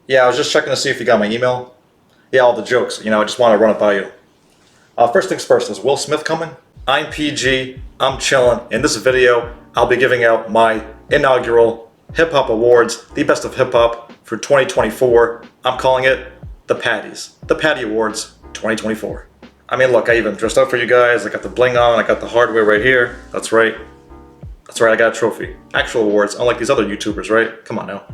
Yeah, I was just checking to see if you got my email. Yeah, all the jokes. I just want to run it by you. First things first, is Will Smith coming? I'm PG. I'm chilling. In this video, I'll be giving out my inaugural Hip Hop Awards, the best of hip hop for 2024. I'm calling it the Patties. The Patty Awards 2024. I mean, look, I even dressed up for you guys. I got the bling on. I got the hardware right here. That's right. That's right, I got a trophy. Actual awards, unlike these other YouTubers, right? Come on now.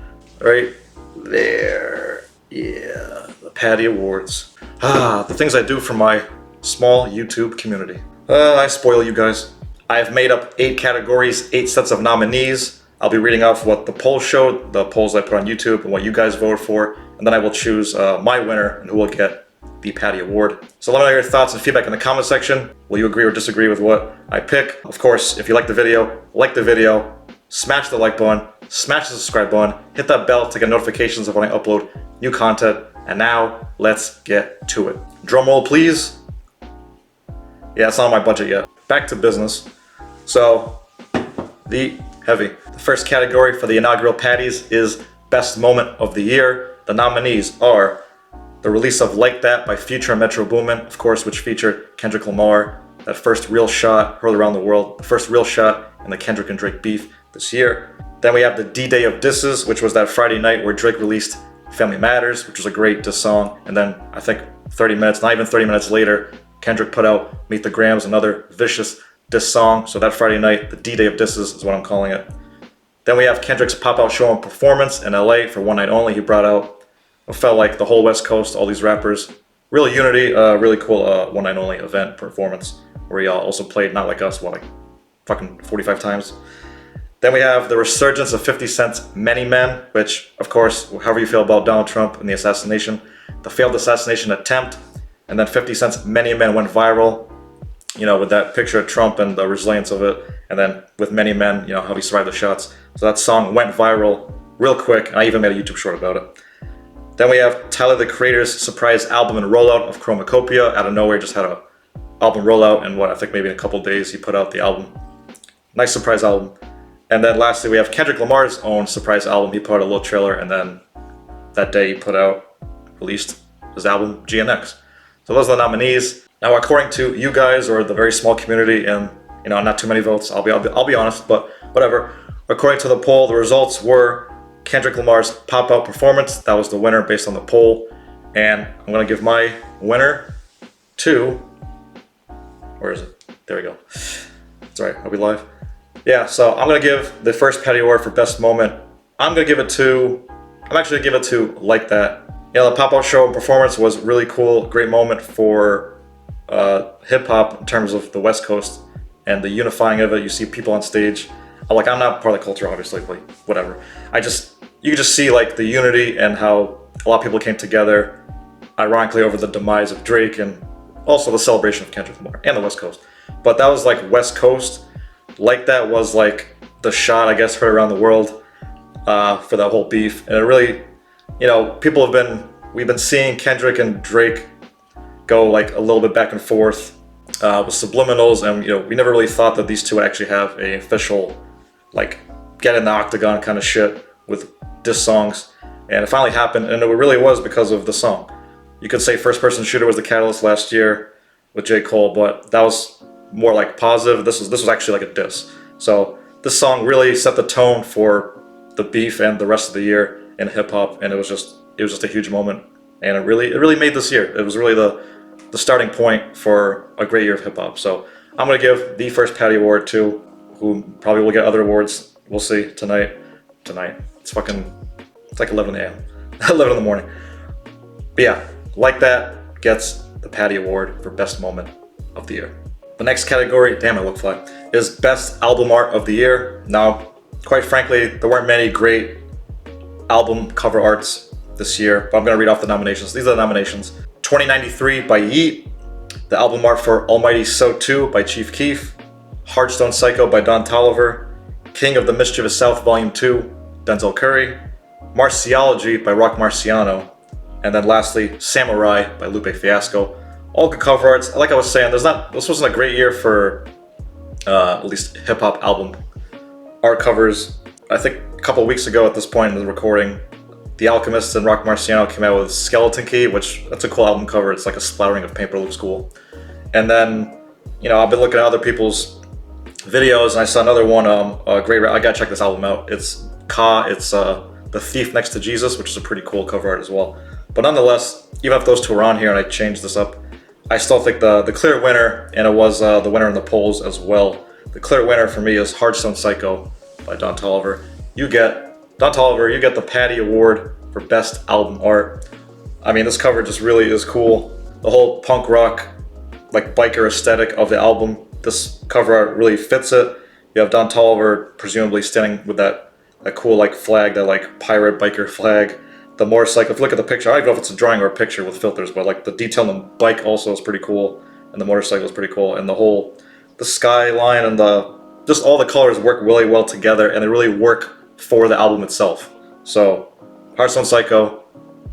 Right there. Yeah, the Patty Awards. The things I do for my small YouTube community. I spoil you guys. I have made up 8 categories, 8 sets of nominees. I'll be reading off what the polls showed, the polls I put on YouTube, and what you guys voted for, and then I will choose my winner and who will get the Patty Award. So let me know your thoughts and feedback in the comment section. Will you agree or disagree with what I pick? Of course, if you like the video, smash the like button, smash the subscribe button, hit that bell to get notifications of when I upload new content. And now, let's get to it. Drum roll, please. Yeah, it's not on my budget yet. Back to business. So, the first category for the inaugural Patties is Best Moment of the Year. The nominees are the release of Like That by Future and Metro Boomin, of course, which featured Kendrick Lamar. That first real shot heard around the world, the first real shot in the Kendrick and Drake beef this year. Then we have the D-Day of Disses, which was that Friday night where Drake released Family Matters, which was a great diss song. And then I think 30 minutes, not even 30 minutes later, Kendrick put out Meet the Grams, another vicious diss song. So that Friday night, the D-Day of Disses is what I'm calling it. Then we have Kendrick's pop-out show and performance in LA for one night only. He brought out, it felt like the whole West Coast, all these rappers. Really unity, really cool one night only event performance where he also played Not Like Us, like fucking 45 times. Then we have the resurgence of 50 Cent's Many Men, which, of course, however you feel about Donald Trump and the assassination, the failed assassination attempt, and then 50 Cent's Many Men went viral, with that picture of Trump and the resilience of it, and then with Many Men, how he survived the shots. So that song went viral real quick, and I even made a YouTube short about it. Then we have Tyler, the Creator's surprise album and rollout of Chromacopia. Out of nowhere, just had a album rollout, and I think maybe in a couple days he put out the album. Nice surprise album. And then lastly, we have Kendrick Lamar's own surprise album. He put out a little trailer, and then that day he released his album, GNX. So those are the nominees. Now, according to you guys, or the very small community, and not too many votes, I'll be honest, but whatever. According to the poll, the results were Kendrick Lamar's pop-out performance. That was the winner based on the poll. And I'm gonna give my winner to, where is it? There we go. That's right, I'll be live. Yeah, so I'm gonna give the first Patty Award for Best Moment. I'm actually gonna give it to Like That. The pop-out show and performance was really cool. Great moment for hip-hop in terms of the West Coast and the unifying of it. You see people on stage. I'm not part of the culture, obviously, but whatever. You can just see the unity and how a lot of people came together, ironically, over the demise of Drake and also the celebration of Kendrick Lamar and the West Coast. But that was West Coast. Like That was the shot, I guess, heard around the world for that whole beef. And it really, we've been seeing Kendrick and Drake go a little bit back and forth with subliminals, and we never really thought that these two would actually have a official get in the octagon kind of shit with diss songs. And it finally happened, and it really was because of the song. You could say First Person Shooter was the catalyst last year with J. Cole, but that was more positive. This was actually a diss. So this song really set the tone for the beef and the rest of the year in hip hop, and it was just a huge moment, and it really made this year. It was really the starting point for a great year of hip hop. So I'm gonna give the first Patty Award to who probably will get other awards. We'll see tonight. It's like 11 a.m. 11 in the morning. But yeah, Like That gets the Patty Award for Best Moment of the Year. The next category, damn, I look fly, is Best Album Art of the Year. Now, quite frankly, there weren't many great album cover arts this year, but I'm gonna read off the nominations. These are the nominations. 2093 by Yeat, the album art for Almighty So 2 by Chief Keef, Heartstone Psycho by Don Toliver, King of the Mischievous South Volume 2, Denzel Curry, Marciology by Rock Marciano, and then lastly, Samurai by Lupe Fiasco. All good cover arts. Like I was saying, this wasn't a great year for at least hip-hop album art covers. I think a couple weeks ago at this point in the recording, The Alchemist and Rock Marciano came out with Skeleton Key, which that's a cool album cover. It's like a splattering of paint, but it looks cool. And then, you know, I've been looking at other people's videos, and I saw another one. I gotta check this album out. It's Ka. It's The Thief Next to Jesus, which is a pretty cool cover art as well. But nonetheless, even if those two are on here and I changed this up, I still think the clear winner, and it was the winner in the polls as well. The clear winner for me is Hearthstone Psycho by Don Toliver. Don Toliver, you get the Patty Award for Best Album Art. I mean, this cover just really is cool. The whole punk rock, like biker aesthetic of the album, this cover art really fits it. You have Don Toliver presumably standing with that cool like flag, that like pirate biker flag. The motorcycle, if you look at the picture, I don't even know if it's a drawing or a picture with filters, but like the detail on the bike also is pretty cool, and the motorcycle is pretty cool, and the skyline and just all the colors work really well together, and they really work for the album itself. So, Hearthstone Psycho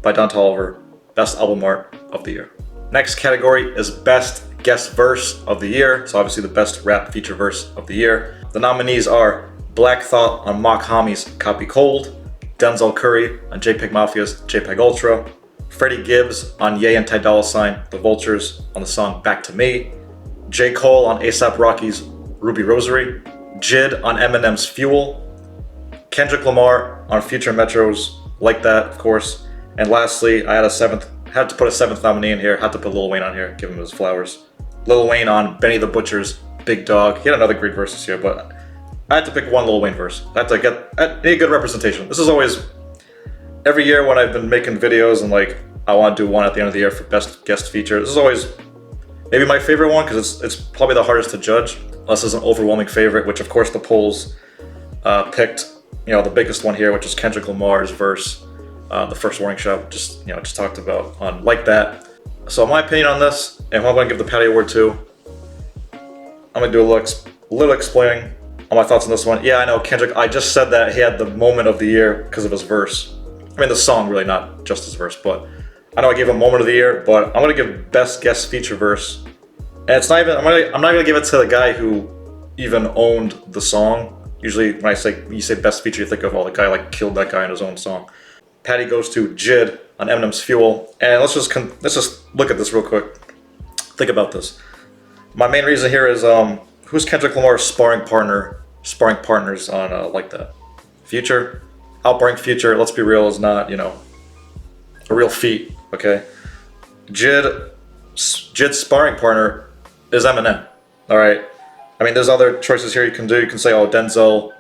by Don Toliver, best album art of the year. Next category is best guest verse of the year, so obviously the best rap feature verse of the year. The nominees are Black Thought on Mock Hommy's Copy Cold, Denzel Curry on JPEG Mafia's JPEG Ultra, Freddie Gibbs on Ye and Ty Dolla $ign, The Vultures on the song Back to Me, J. Cole on A$AP Rocky's Ruby Rosary, JID on Eminem's Fuel, Kendrick Lamar on Future Metro's Like That, of course, and lastly, I had to put a seventh nominee in here, had to put Lil Wayne on here, give him his flowers. Lil Wayne on Benny the Butcher's Big Dog. He had another great verses here, but I had to pick one Lil Wayne verse. I had to get a good representation. This is always, every year when I've been making videos and like, I want to do one at the end of the year for best guest feature, this is always maybe my favorite one, because it's probably the hardest to judge, unless it's an overwhelming favorite, which of course the polls picked, you know, the biggest one here, which is Kendrick Lamar's verse, the first Warning Shot, just talked about on Like That. So my opinion on this, and who I'm going to give the Patty Award to, I'm going to do a little explaining on my thoughts on this one. Yeah, I know Kendrick, I just said that he had the moment of the year because of his verse. I mean, the song really, not just his verse, but I know I gave him moment of the year, but I'm going to give best guest feature verse. And it's not even, I'm not going to give it to the guy who even owned the song. Usually when you say best feature, you think of, the guy like killed that guy in his own song. Patty goes to JID on Eminem's Fuel. And let's just look at this real quick. Think about this. My main reason here is, who's Kendrick Lamar's sparring partners on Like That? Future? Outbarring Future, let's be real, is not, a real feat, okay? JID's sparring partner is Eminem, alright? I mean, there's other choices here you can do. You can say, Denzel,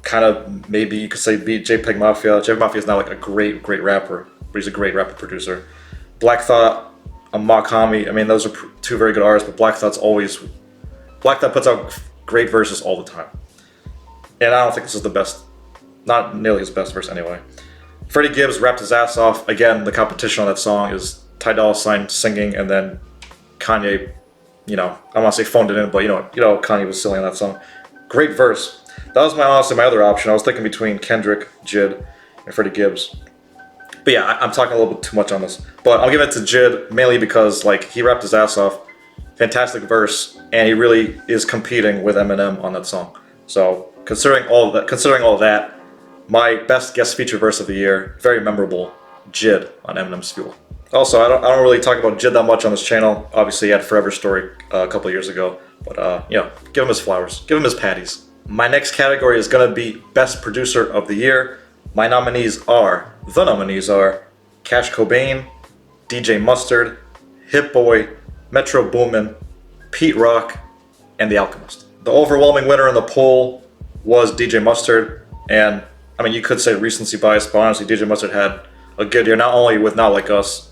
kind of, maybe you could say beat JPEG Mafia. JPEG Mafia is not like a great rapper, but he's a great rapper producer. Black Thought, Mock Homie, I mean, those are two very good artists, but Black Thought puts out great verses all the time. And I don't think this is the best, not nearly his best verse anyway. Freddie Gibbs rapped his ass off. Again, the competition on that song is Ty Dolla $ign singing, and then Kanye, I don't want to say phoned it in, but Kanye was silly on that song. Great verse. That was honestly my other option. I was thinking between Kendrick, JID, and Freddie Gibbs. But yeah, I'm talking a little bit too much on this. But I'll give it to JID mainly because he rapped his ass off. Fantastic verse, and he really is competing with Eminem on that song. So considering all of that, my best guest feature verse of the year, very memorable, JID on Eminem's Fuel. Also, I don't really talk about JID that much on this channel. Obviously, he had Forever Story a couple years ago, but give him his flowers, give him his patties. My next category is going to be Best Producer of the Year. The nominees are Cash Cobain, DJ Mustard, Hit Boy, Metro Boomin, Pete Rock, and The Alchemist. The overwhelming winner in the poll was DJ Mustard, and I mean, you could say recency bias, but honestly, DJ Mustard had a good year, not only with Not Like Us.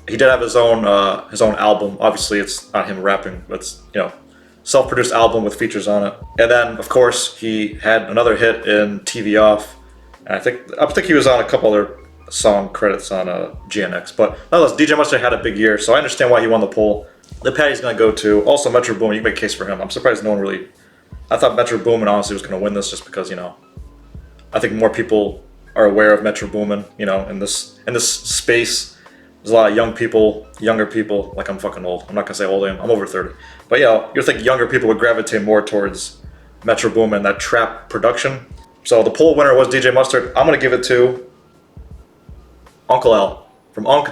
He did have his own album. Obviously, it's not him rapping, but it's, self-produced album with features on it. And then, of course, he had another hit in TV Off. And I think he was on a couple other song credits on GNX. But nonetheless, DJ Mustard had a big year, so I understand why he won the poll. The Patty's going to go to also Metro Boomin. You can make a case for him. I'm surprised no one really. I thought Metro Boomin honestly was going to win this just because I think more people are aware of Metro Boomin. In this space. There's a lot of younger people, like I'm fucking old. I'm not gonna say old, I'm over 30. But you'd think younger people would gravitate more towards Metro Boomin, that trap production. So the poll winner was DJ Mustard. I'm gonna give it to Uncle L. From Unk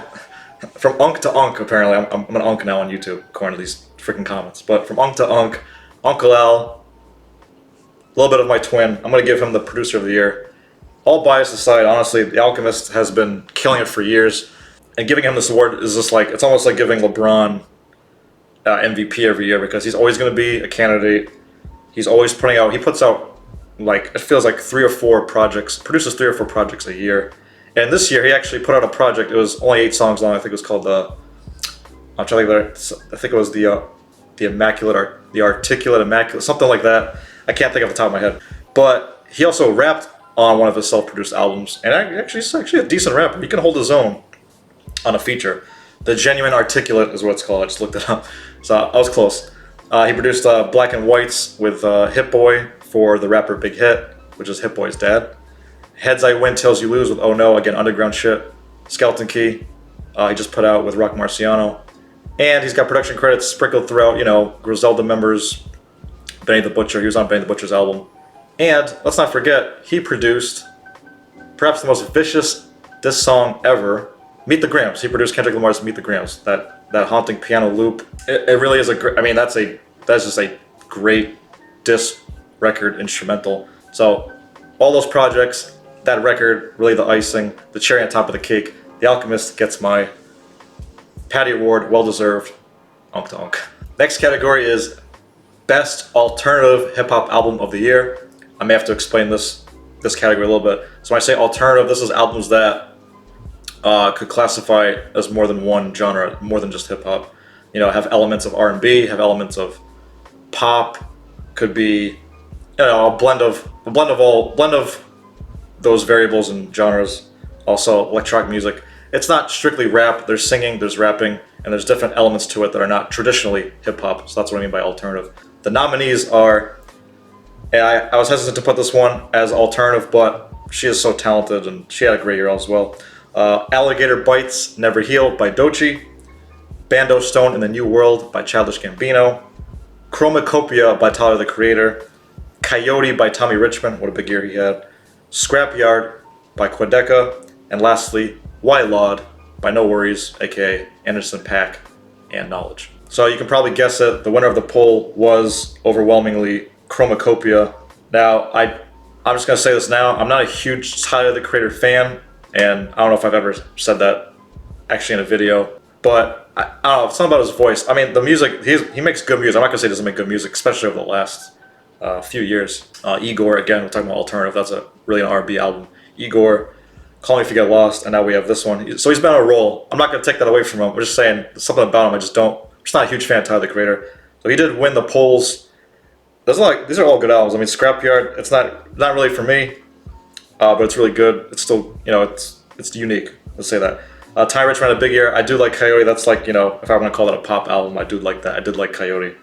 to Unk, apparently. I'm an Unk now on YouTube, according to these freaking comments. But from Unk to Unk, Uncle L, a little bit of my twin. I'm going to give him the producer of the year. All bias aside, honestly, The Alchemist has been killing it for years. And giving him this award is just like, it's almost like giving LeBron MVP every year, because he's always going to be a candidate. He's always putting out, he puts out, like, it feels like 3 or 4 projects, produces 3 or 4 projects a year. And this year he actually put out a project. It was only 8 songs long. I think it was called I'm trying to think. I think it was the Articulate Immaculate, something like that. I can't think off the top of my head. But he also rapped on one of his self-produced albums, and he's actually a decent rapper. He can hold his own on a feature. The Genuine Articulate is what it's called. I just looked it up, so I was close. He produced Black and Whites with Hit Boy for the rapper Big Hit, which is Hit Boy's dad. Heads I Win, Tails You Lose with Oh No, again, underground shit. Skeleton Key, he just put out with Rock Marciano. And he's got production credits sprinkled throughout, you know, Griselda members, Benny the Butcher. He was on Benny the Butcher's album. And let's not forget, he produced perhaps the most vicious diss song ever, Meet the Grams. He produced Kendrick Lamar's Meet the Grams. That haunting piano loop. It really is a great, I mean, that's just a great diss record instrumental. So all those projects, that record, really the icing, the cherry on top of the cake. The Alchemist gets my Patty Award, well deserved. Unk to Unk. Next category is Best Alternative Hip Hop Album of the Year. I may have to explain this category a little bit. So when I say alternative, this is albums that could classify as more than one genre, more than just hip hop. You know, have elements of R&B, have elements of pop, could be, you know, a blend of those variables and genres. Also electronic music. It's not strictly rap. There's singing, there's rapping, and there's different elements to it that are not traditionally hip hop. So that's what I mean by alternative. The nominees are, and I was hesitant to put this one as alternative, but she is so talented and she had a great year as well. Alligator Bites, Never Heal by Doechii. Bando Stone in the New World by Childish Gambino. Chromacopia by Tyler the Creator. Coyote by Tommy Richmond, what a big year he had. Scrapyard by Quedeca. And lastly, Why Laud by No Worries, aka Anderson .Paak and Knowledge. So you can probably guess it, the winner of the poll was overwhelmingly Chromacopia. Now, I'm just going to say this now, I'm not a huge Tyler the Creator fan, and I don't know if I've ever said that actually in a video, but I don't know, something about his voice. I mean, the music, he makes good music. I'm not going to say he doesn't make good music, especially over the last few years. Igor, again, we're talking about alternative, that's really an R&B album. Igor, Call Me If You Get Lost, and now we have this one. So he's been on a roll. I'm not going to take that away from him. I'm just saying, there's something about him I'm just not a huge fan of Tyler the Creator. So he did win the polls. These are all good albums. I mean, Scrapyard, it's not really for me, but it's really good. It's still, you know, it's unique. Let's say that. Ty Richmond had a big year. I do like Coyote. That's like, you know, if I want to call that a pop album, I do like that. I did like Coyote.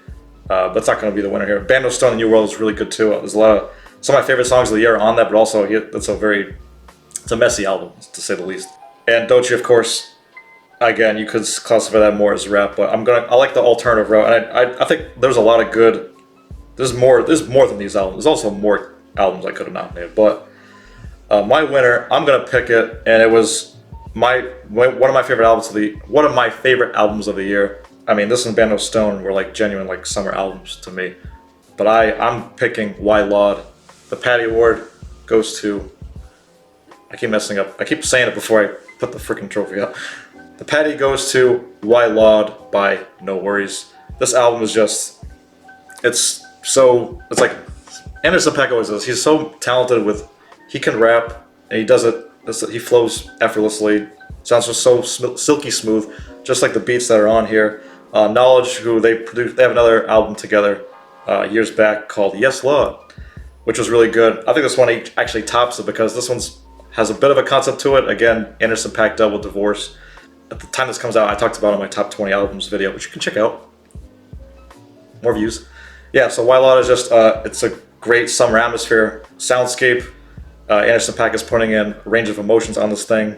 But it's not going to be the winner here. Bando Stone, The New World is really good too. There's some of my favorite songs of the year are on that, but also it's a messy album, to say the least. And Doechii, of course, again, you could classify that more as rap, but I like the alternative route, and I think there's a lot of good. There's more than these albums. There's also more albums I could have nominated, but my winner, I'm gonna pick it, and it was one of my favorite albums of the year. I mean, this and Bando Stone were like genuine like summer albums to me, but I'm picking Why Laud. The Patty Award goes to. I keep messing up. I keep saying it before I put the freaking trophy up. The Patty goes to Why Laud by No Worries. This album is just, it's like Anderson .Paak always is. He's so talented he can rap, and he does it, he flows effortlessly. Sounds just so silky smooth, just like the beats that are on here. Knowledge, who they have another album together years back called Yes Law, which was really good. I think this one actually tops it because this has a bit of a concept to it. Again, Anderson .Paak Double Divorce. At the time this comes out, I talked about it in my top 20 albums video, which you can check out. More views. Yeah, so Why Laud is just, it's a great summer atmosphere, soundscape. Anderson .Paak is putting in a range of emotions on this thing.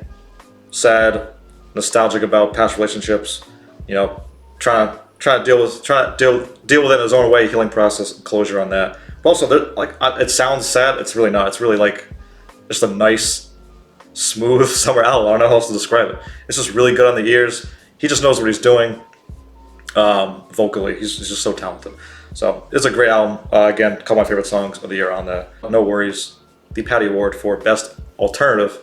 Sad, nostalgic about past relationships, you know, trying to deal with it in his own way, healing process, closure on that. But also, it sounds sad. It's really not. It's really like just a nice smooth summer album. I don't know how else to describe it. It's just really good on the ears. He just knows what he's doing vocally. He's just so talented. So it's a great album. Again, a couple of my favorite songs of the year on that. No Worries, the Patty Award for Best Alternative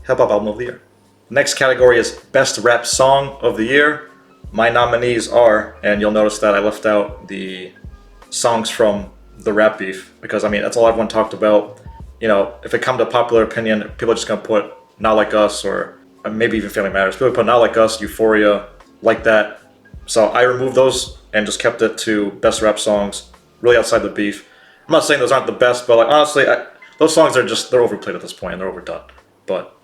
Hip Hop Album of the Year. Next category is Best Rap Song of the Year. My nominees are, and you'll notice that I left out the songs from the rap beef, because I mean that's all everyone talked about. You know, if it comes to popular opinion, people are just gonna put Not Like Us, or maybe even Family Matters. People put Not Like Us, Euphoria, Like That. So I removed those and just kept it to best rap songs, really outside the beef. I'm not saying those aren't the best, but like honestly, those songs are they're overplayed at this point and they're overdone. But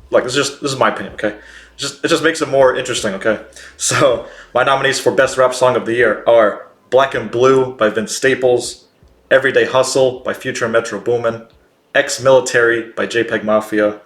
like this is my opinion, okay? It just makes it more interesting, okay? So my nominees for best rap song of the year are Black and Blue by Vince Staples, Everyday Hustle by Future and Metro Boomin, Ex-Military by JPEG Mafia,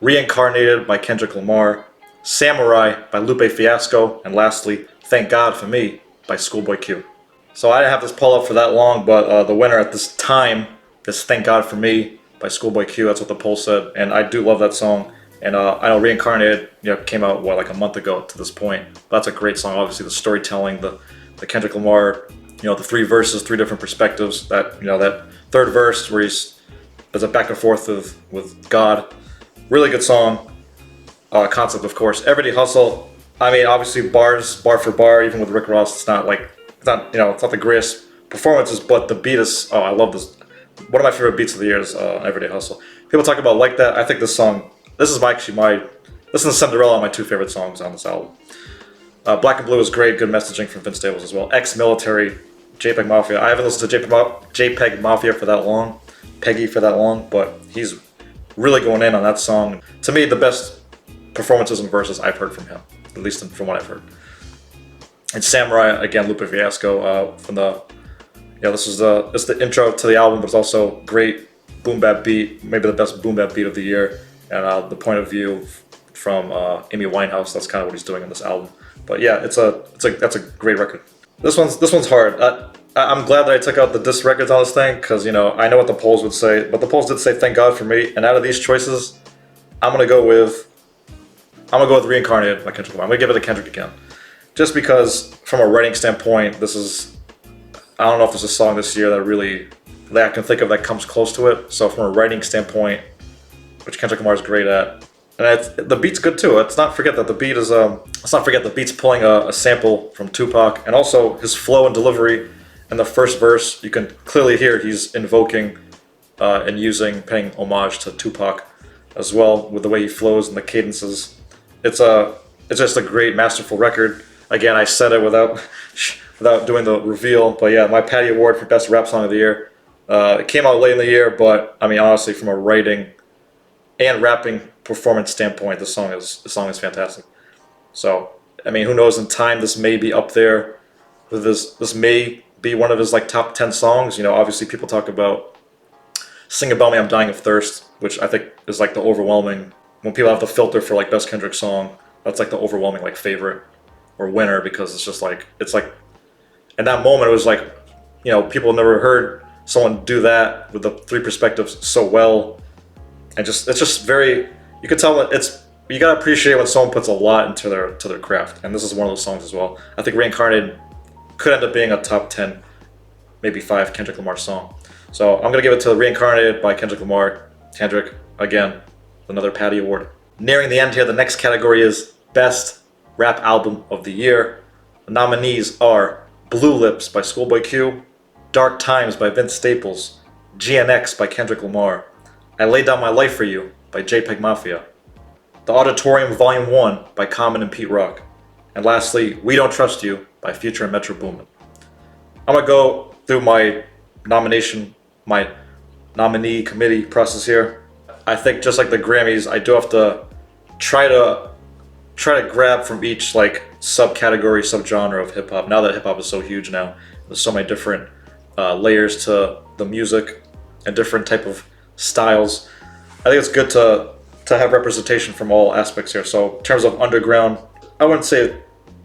Reincarnated by Kendrick Lamar, Samurai by Lupe Fiasco, and lastly, Thank God for Me by Schoolboy Q. So I didn't have this poll up for that long, but the winner at this time is Thank God for Me by Schoolboy Q. That's what the poll said, and I do love that song. And I know Reincarnated, came out like a month ago to this point. But that's a great song. Obviously, the storytelling, the Kendrick Lamar, the three verses, three different perspectives. That that third verse where there's a back and forth with God. Really good song. Concept, of course. Everyday Hustle. I mean, obviously bar for bar, even with Rick Ross, it's not the greatest performances, but the beat is. Oh, I love this. One of my favorite beats of the year is Everyday Hustle. People talk about Like That. I think this song. This is this is Cinderella, my two favorite songs on this album. Black and Blue is great, good messaging from Vince Staples as well. Ex-Military, JPEG Mafia. I haven't listened to JPEG Mafia for that long, Peggy for that long, but he's really going in on that song. To me, the best performances and verses I've heard from him, at least from what I've heard. And Samurai, again, Lupe Fiasco from the. This is the intro to the album, but it's also great boom bap beat, maybe the best boom bap beat of the year. And the point of view from Amy Winehouse, that's kind of what he's doing on this album. But yeah, that's a great record. This one's hard. I'm glad that I took out the diss records on this thing, because I know what the polls would say, but the polls did say Thank God for Me. And out of these choices, I'm gonna go with Reincarnated by Kendrick Lamar. I'm gonna give it to Kendrick again, just because from a writing standpoint, I don't know if there's a song this year that I can think of that comes close to it. So from a writing standpoint, which Kendrick Lamar is great at, and the beat's good too. Let's not forget that the beat is the beat's pulling a sample from Tupac, and also his flow and delivery in the first verse. You can clearly hear he's invoking and paying homage to Tupac as well, with the way he flows and the cadences. It's just a great, masterful record. Again, I said it without doing the reveal, but yeah, my Patty Award for Best Rap Song of the Year. It came out late in the year, but I mean, honestly, from a writing and rapping performance standpoint, the song is fantastic. So, I mean, who knows? In time, this may be up there. With this may be one of his top 10 songs. Obviously, people talk about "Sing About Me, I'm Dying of Thirst," which I think is the overwhelming. When people have the filter for best Kendrick song, that's the overwhelming favorite or winner, because it's just in that moment it was people never heard someone do that with the three perspectives so well. And it's just very, you can tell you gotta appreciate when someone puts a lot into their craft, and this is one of those songs as well. I think Reincarnated could end up being a top 10, maybe 5 Kendrick Lamar song. So I'm gonna give it to Reincarnated by Kendrick Lamar. Kendrick, again, another Patty Award. Nearing the end here, the next category is Best Rap Album of the Year. The nominees are Blue Lips by Schoolboy Q, Dark Times by Vince Staples, GNX by Kendrick Lamar, I Laid Down My Life For You by JPEG Mafia, The Auditorium Volume 1 by Common and Pete Rock, and lastly, We Don't Trust You by Future and Metro Boomin. I'm going to go through my nominee committee process here. I think just like the Grammys, I do have to try to grab from each subcategory, subgenre of hip hop. Now that hip hop is so huge now, there's so many different layers to the music and different type of styles. I think it's good to have representation from all aspects here. So in terms of underground, I wouldn't say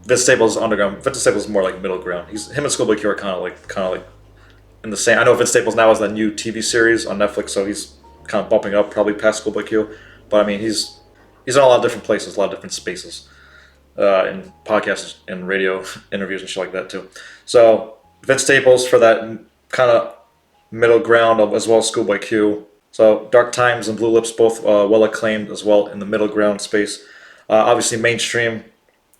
Vince Staples is underground. Vince Staples is more middle ground. Him and Schoolboy Q are kind of in the same. I know Vince Staples now has that new TV series on Netflix, so he's kind of bumping up probably past Schoolboy Q. But I mean, he's in a lot of different places, a lot of different spaces, in podcasts and radio interviews and shit like that too. So Vince Staples for that kind of middle ground, as well as Schoolboy Q. So Dark Times and Blue Lips both well acclaimed as well in the middle ground space. Obviously mainstream,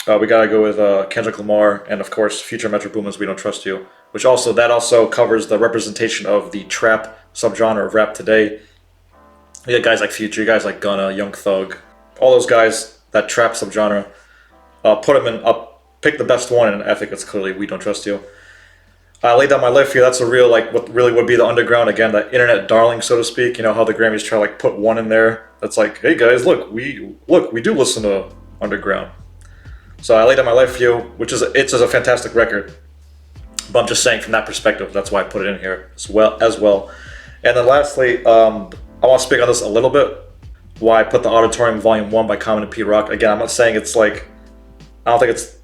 we gotta go with Kendrick Lamar, and of course Future Metro Boomin's We Don't Trust You, which also covers the representation of the trap subgenre of rap today. You got guys like Future, guys like Gunna, Young Thug, all those guys, that trap subgenre. Put them in up, pick the best one, and I think it's clearly We Don't Trust You. I laid down my life for you. That's a real, like, what really would be the underground, again, the internet darling, so to speak. You know how the Grammys try to like put one in there. That's like, hey guys, look, we do listen to underground. So I laid down my life for you, which is a fantastic record. But I'm just saying from that perspective, that's why I put it in here as well. And then lastly, I want to speak on this a little bit. Why I put the Auditorium Volume 1 by Common and Pete Rock. Again, I'm not saying it's like, I don't think it's,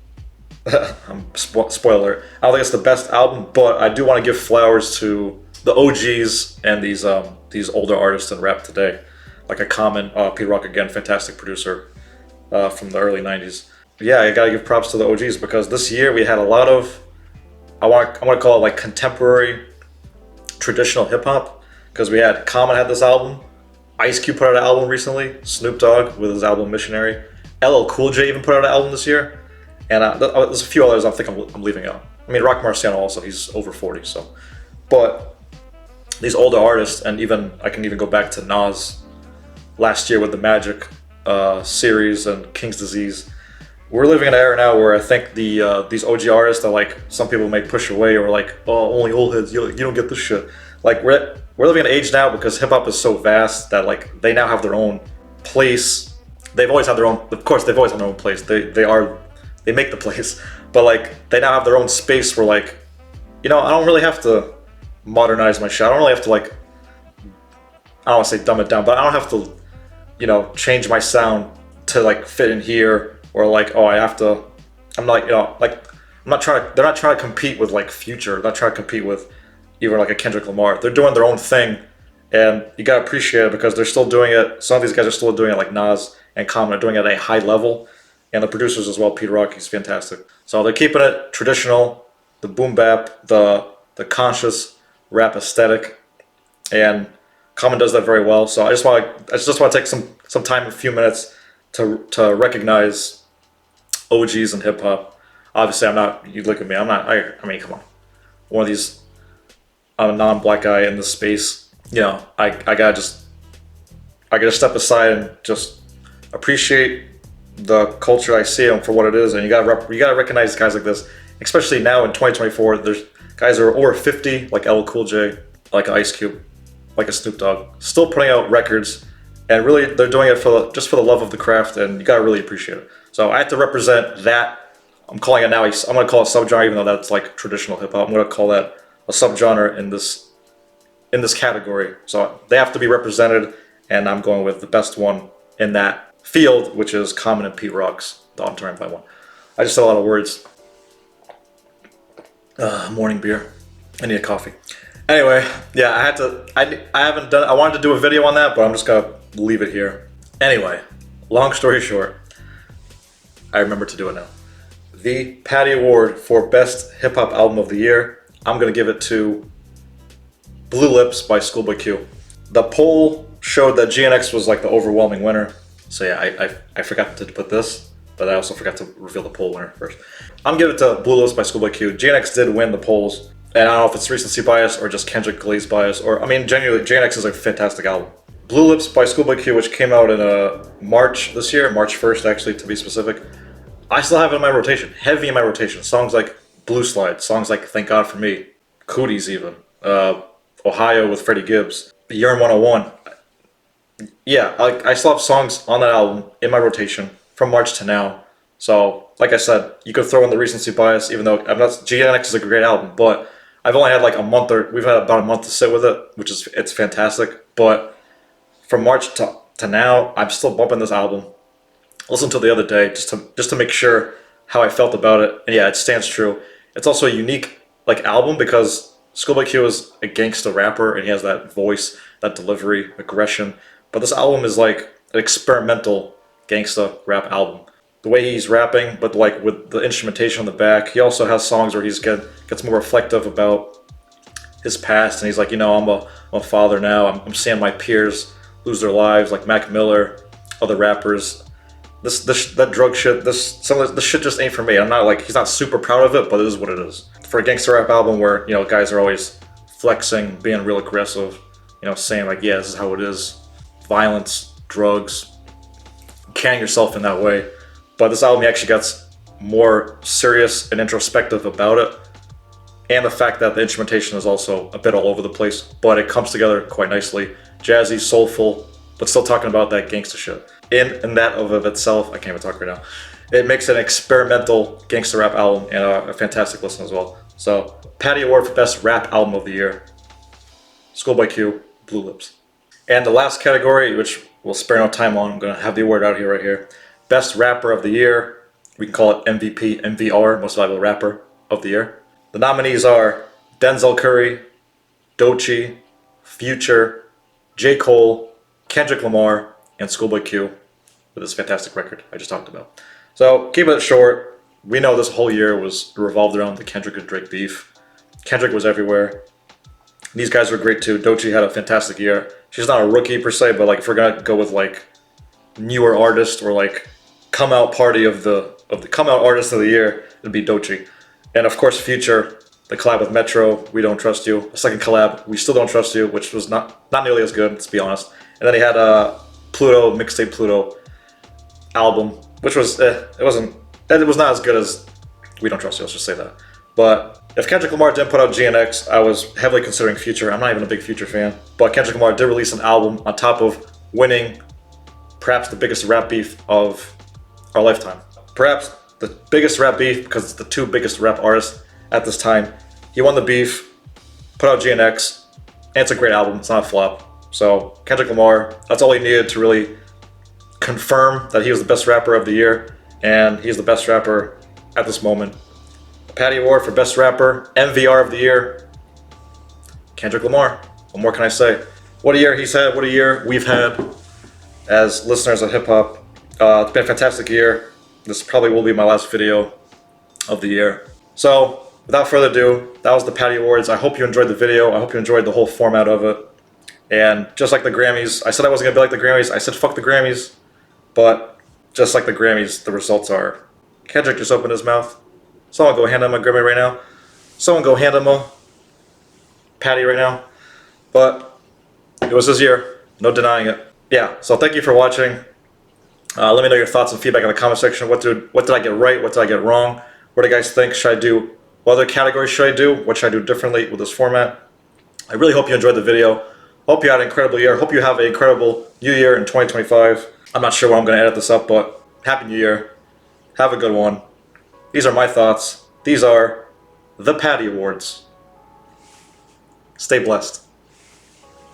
spoiler, I don't think it's the best album, but I do want to give flowers to the OGs and these older artists in rap today. Like a Common, Pete Rock, again, fantastic producer from the early 90s. Yeah, I gotta give props to the OGs because this year we had a lot of, I want to call it like contemporary traditional hip hop, because we had Common had this album, Ice Cube put out an album recently, Snoop Dogg with his album Missionary, LL Cool J even put out an album this year, and there's a few others I think I'm leaving out. I mean, Rock Marciano also, he's over 40, so. But these older artists, and even I can even go back to Nas last year with the Magic series and King's Disease. We're living in an era now where I think these OG artists that like some people may push away or like, oh, only old heads, you don't get this shit. Like we're living in an age now because hip hop is so vast that like they now have their own place. They've always had their own, of course they've always had their own place. They make the place, but like they now have their own space where like, you know, I don't really have to modernize my shit. I don't really have to like, I don't want to say dumb it down, but I don't have to, you know, change my sound to like fit in here. Or like, oh, I have to, I'm not, you know, like, they're not trying to compete with like Future, they're not trying to compete with even like a Kendrick Lamar. They're doing their own thing, and you gotta appreciate it because they're still doing it. Some of these guys are still doing it, like Nas and Common are doing it at a high level, and the producers as well, Pete Rock, he's fantastic. So they're keeping it traditional, the boom bap, the conscious rap aesthetic, and Common does that very well. So I just want to take some time, a few minutes to recognize OGs in hip hop. Obviously, I'm not. You look at me. I mean, come on. One of these. I'm a non-black guy in this space. You know, I gotta step aside and just appreciate the culture I see for what it is, and you gotta recognize guys like this, especially now in 2024. There's guys who are over 50, like LL Cool J, like Ice Cube, like a Snoop Dogg, still putting out records, and really they're doing it just for the love of the craft, and you gotta really appreciate it. So I have to represent that. I'm calling it now, I'm going to call it subgenre, even though that's like traditional hip hop. I'm going to call that a subgenre in this category. So they have to be represented, and I'm going with the best one in that field, which is Common and Pete Rock's The Auditorium Volume 1. I just said a lot of words. Morning beer. I need a coffee. Anyway, yeah, I wanted to do a video on that, but I'm just going to leave it here. Anyway, long story short, I remember to do it now. The Patty Award for Best Hip Hop Album of the Year, I'm going to give it to Blue Lips by Schoolboy Q. The poll showed that GNX was like the overwhelming winner. So yeah, I forgot to put this, but I also forgot to reveal the poll winner first. I'm giving it to Blue Lips by Schoolboy Q. GNX did win the polls, and I don't know if it's recency bias or just Kendrick Glaze bias, or I mean, genuinely, GNX is a fantastic album. Blue Lips by Schoolboy Q, which came out in March this year, March 1st actually to be specific. I still have it in my rotation, heavy in my rotation. Songs like Blue Slide, songs like Thank God For Me, Cooties even, Ohio with Freddie Gibbs, Urine 101. Yeah, I still have songs on that album in my rotation from March to now. So, like I said, you could throw in the recency bias, even though GNX is a great album, but I've only had like we've had about a month to sit with it, it's fantastic. But from March to now, I'm still bumping this album. Listened to it the other day just to make sure how I felt about it, and yeah, it stands true. It's also a unique like album because Schoolboy Q is a gangsta rapper and he has that voice, that delivery, aggression. But this album is like an experimental gangsta rap album. The way he's rapping, but like with the instrumentation on the back. He also has songs where gets more reflective about his past, and he's like, you know, I'm a father now. I'm seeing my peers lose their lives, like Mac Miller, other rappers. That drug shit, some of this shit just ain't for me. I'm not like, he's not super proud of it, but it is what it is. For a gangster rap album where, you know, guys are always flexing, being real aggressive, you know, saying like, yeah, this is how it is. Violence, drugs, carrying yourself in that way. But this album, he actually gets more serious and introspective about it. And the fact that the instrumentation is also a bit all over the place, but it comes together quite nicely. Jazzy, soulful, but still talking about that gangsta shit. In that of itself, I can't even talk right now. It makes an experimental gangsta rap album and a fantastic listen as well. So, Patty Award for Best Rap Album of the Year. Schoolboy Q, Blue Lips. And the last category, which we'll spare no time on, I'm gonna have the award out here right here. Best Rapper of the Year. We can call it MVP, MVR, Most Valuable Rapper of the Year. The nominees are Denzel Curry, Doechii, Future, J. Cole, Kendrick Lamar, and Schoolboy Q with this fantastic record I just talked about. So, keeping it short, we know this whole year was revolved around the Kendrick and Drake beef. Kendrick was everywhere. These guys were great too. Doechii had a fantastic year. She's not a rookie per se, but like if we're gonna go with like newer artist or like come out party of the come out artist of the year, it'd be Doechii. And of course, Future, the collab with Metro, We Don't Trust You. The second collab, We Still Don't Trust You, which was not nearly as good, let's be honest. And then he had a Pluto, Mixtape Pluto album, which was, it was not as good as We Don't Trust You, let's just say that. But if Kendrick Lamar didn't put out GNX, I was heavily considering Future. I'm not even a big Future fan. But Kendrick Lamar did release an album on top of winning perhaps the biggest rap beef of our lifetime. Perhaps the biggest rap beef because it's the two biggest rap artists at this time. He won the beef, put out GNX, and it's a great album. It's not a flop. So Kendrick Lamar, that's all he needed to really confirm that he was the best rapper of the year, and he's the best rapper at this moment. Patty Award for Best Rapper, MVR of the Year, Kendrick Lamar. What more can I say? What a year he's had, what a year we've had as listeners of hip hop. It's been a fantastic year. This probably will be my last video of the year. So, without further ado, that was the Patty Awards. I hope you enjoyed the video. I hope you enjoyed the whole format of it. And just like the Grammys, I said I wasn't going to be like the Grammys. I said fuck the Grammys. But just like the Grammys, the results are Kendrick just opened his mouth. Someone go hand him a Grammy right now. Someone go hand him a Patty right now. But it was his year. No denying it. Yeah, so thank you for watching. Let me know your thoughts and feedback in the comment section. What did I get right? What did I get wrong? What do you guys think? Should I do? What other categories should I do? What should I do differently with this format? I really hope you enjoyed the video. Hope you had an incredible year. Hope you have an incredible new year in 2025. I'm not sure when I'm going to edit this up, but Happy New Year. Have a good one. These are my thoughts. These are the Patty Awards. Stay blessed.